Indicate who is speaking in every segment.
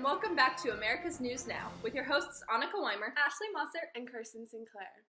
Speaker 1: and welcome back to America's News Now with your hosts Annika Weimer,
Speaker 2: Ashley Mosser, and Kirsten Sinclair.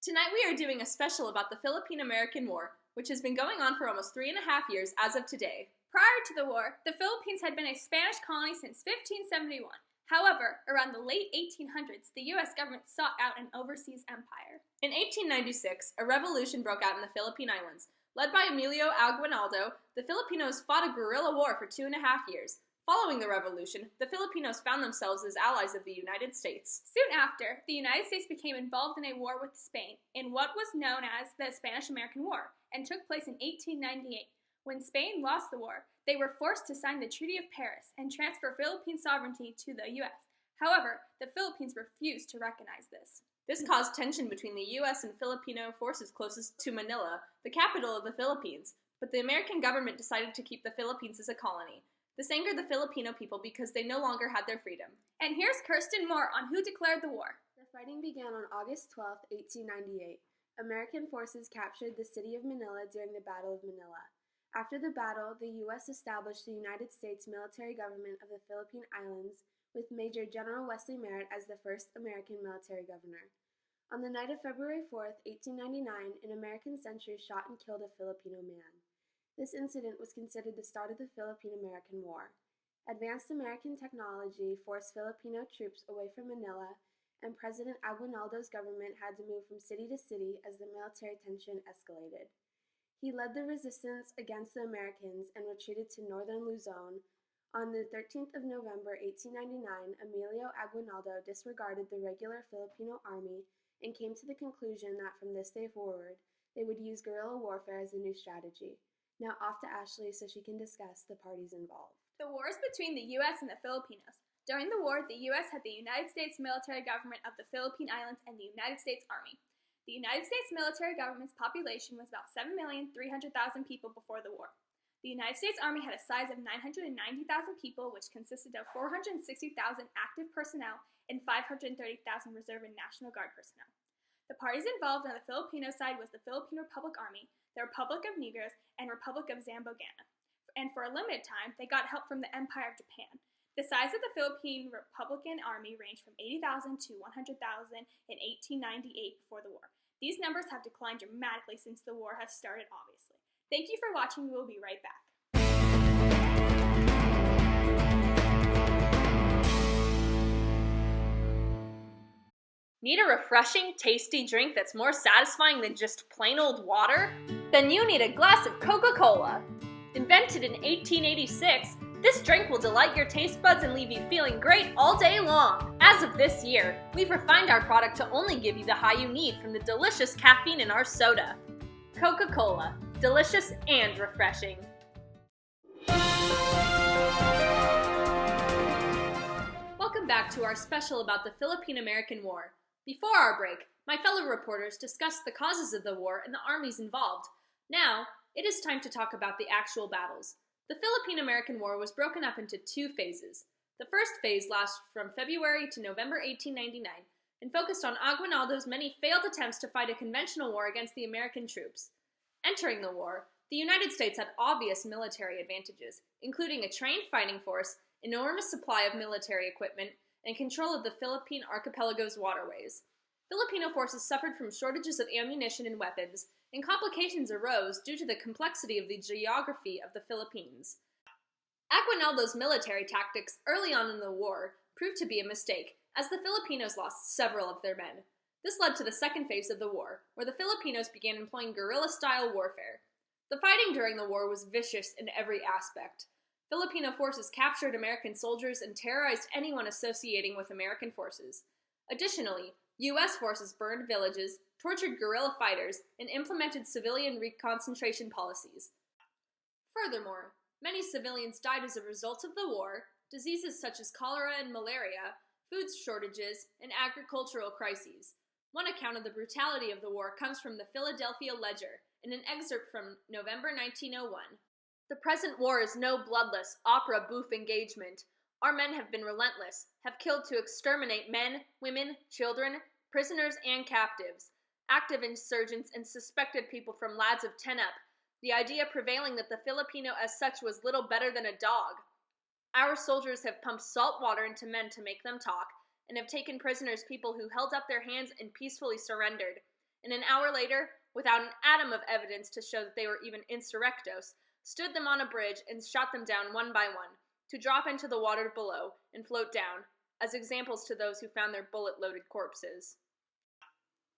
Speaker 1: Tonight we are doing a special about the Philippine-American War, which has been going on for almost 3.5 years as of today.
Speaker 2: Prior to the war, the Philippines had been a Spanish colony since 1571. However, around the late 1800s, the U.S. government sought out an overseas empire.
Speaker 1: In 1896, a revolution broke out in the Philippine Islands. Led by Emilio Aguinaldo, the Filipinos fought a guerrilla war for 2.5 years. Following the revolution, the Filipinos found themselves as allies of the United States.
Speaker 2: Soon after, the United States became involved in a war with Spain in what was known as the Spanish-American War and took place in 1898. When Spain lost the war, they were forced to sign the Treaty of Paris and transfer Philippine sovereignty to the U.S. However, the Philippines refused to recognize this.
Speaker 1: This caused tension between the U.S. and Filipino forces closest to Manila, the capital of the Philippines, but the American government decided to keep the Philippines as a colony. This angered the Filipino people because they no longer had their freedom.
Speaker 2: And here's Kirsten more on who declared the war.
Speaker 3: The fighting began on August 12, 1898. American forces captured the city of Manila during the Battle of Manila. After the battle, the U.S. established the United States military government of the Philippine Islands with Major General Wesley Merritt as the first American military governor. On the night of February 4, 1899, an American sentry shot and killed a Filipino man. This incident was considered the start of the Philippine-American War. Advanced American technology forced Filipino troops away from Manila, and President Aguinaldo's government had to move from city to city as the military tension escalated. He led the resistance against the Americans and retreated to northern Luzon. On the 13th of November, 1899, Emilio Aguinaldo disregarded the regular Filipino army and came to the conclusion that from this day forward, they would use guerrilla warfare as a new strategy. Now off to Ashley so she can discuss the parties involved.
Speaker 2: The war is between the U.S. and the Filipinos. During the war, the U.S. had the United States military government of the Philippine Islands and the United States Army. The United States military government's population was about 7,300,000 people before the war. The United States Army had a size of 990,000 people, which consisted of 460,000 active personnel and 530,000 reserve and National Guard personnel. The parties involved on the Filipino side was the Philippine Republic Army, the Republic of Negros, and Republic of Zambogana. And for a limited time, they got help from the Empire of Japan. The size of the Philippine Republican Army ranged from 80,000 to 100,000 in 1898 before the war. These numbers have declined dramatically since the war has started, obviously. Thank you for watching. We will be right back.
Speaker 1: Need a refreshing, tasty drink that's more satisfying than just plain old water? Then you need a glass of Coca-Cola. Invented in 1886, this drink will delight your taste buds and leave you feeling great all day long. As of this year, we've refined our product to only give you the high you need from the delicious caffeine in our soda. Coca-Cola, delicious and refreshing. Welcome back to our special about the Philippine-American War. Before our break, my fellow reporters discussed the causes of the war and the armies involved. Now, it is time to talk about the actual battles. The Philippine-American War was broken up into 2 phases. The first phase lasted from February to November 1899 and focused on Aguinaldo's many failed attempts to fight a conventional war against the American troops. Entering the war, the United States had obvious military advantages, including a trained fighting force, enormous supply of military equipment, and control of the Philippine archipelago's waterways. Filipino forces suffered from shortages of ammunition and weapons, and complications arose due to the complexity of the geography of the Philippines. Aguinaldo's military tactics early on in the war proved to be a mistake, as the Filipinos lost several of their men. This led to the second phase of the war, where the Filipinos began employing guerrilla-style warfare. The fighting during the war was vicious in every aspect. Filipino forces captured American soldiers and terrorized anyone associating with American forces. Additionally, U.S. forces burned villages, tortured guerrilla fighters, and implemented civilian reconcentration policies. Furthermore, many civilians died as a result of the war. Diseases such as cholera and malaria, food shortages, and agricultural crises. One account of the brutality of the war comes from the Philadelphia Ledger, in an excerpt from November 1901. The present war is no bloodless, opera bouffe engagement. Our men have been relentless, have killed to exterminate men, women, children, prisoners, and captives, active insurgents and suspected people from lads of 10 up, the idea prevailing that the Filipino as such was little better than a dog. Our soldiers have pumped salt water into men to make them talk, and have taken prisoners people who held up their hands and peacefully surrendered. And an hour later, without an atom of evidence to show that they were even insurrectos, stood them on a bridge and shot them down one by one, to drop into the water below and float down, as examples to those who found their bullet-loaded corpses.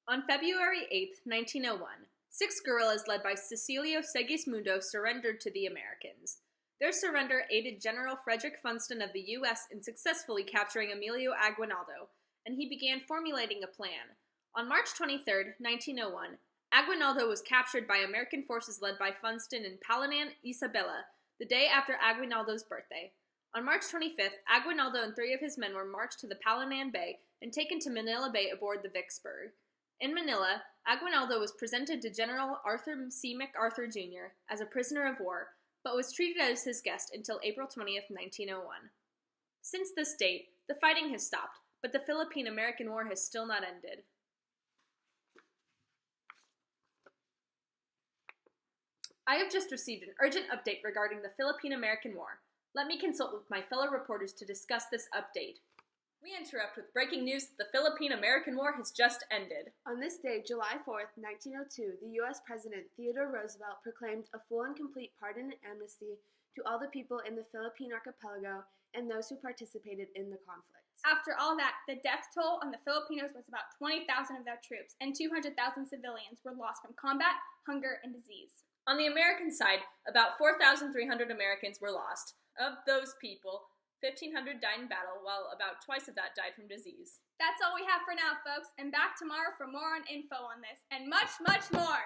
Speaker 1: On February 8, 1901, 6 guerrillas led by Cecilio Segismundo surrendered to the Americans. Their surrender aided General Frederick Funston of the U.S. in successfully capturing Emilio Aguinaldo, and he began formulating a plan. On March 23, 1901, Aguinaldo was captured by American forces led by Funston in Palanan, Isabela, the day after Aguinaldo's birthday. On March 25th, Aguinaldo and 3 of his men were marched to the Palanan Bay and taken to Manila Bay aboard the Vicksburg. In Manila, Aguinaldo was presented to General Arthur C. MacArthur, Jr. as a prisoner of war, but was treated as his guest until April 20th, 1901. Since this date, the fighting has stopped, but the Philippine-American War has still not ended. I have just received an urgent update regarding the Philippine-American War. Let me consult with my fellow reporters to discuss this update. We interrupt with breaking news that the Philippine-American War has just ended.
Speaker 3: On this day, July 4th, 1902, the U.S. President Theodore Roosevelt proclaimed a full and complete pardon and amnesty to all the people in the Philippine archipelago and those who participated in the conflict.
Speaker 2: After all that, the death toll on the Filipinos was about 20,000 of their troops, and 200,000 civilians were lost from combat, hunger, and disease.
Speaker 1: On the American side, about 4,300 Americans were lost. Of those people, 1,500 died in battle, while about twice of that died from disease.
Speaker 2: That's all we have for now, folks, and back tomorrow for more on info on this, and much, much more!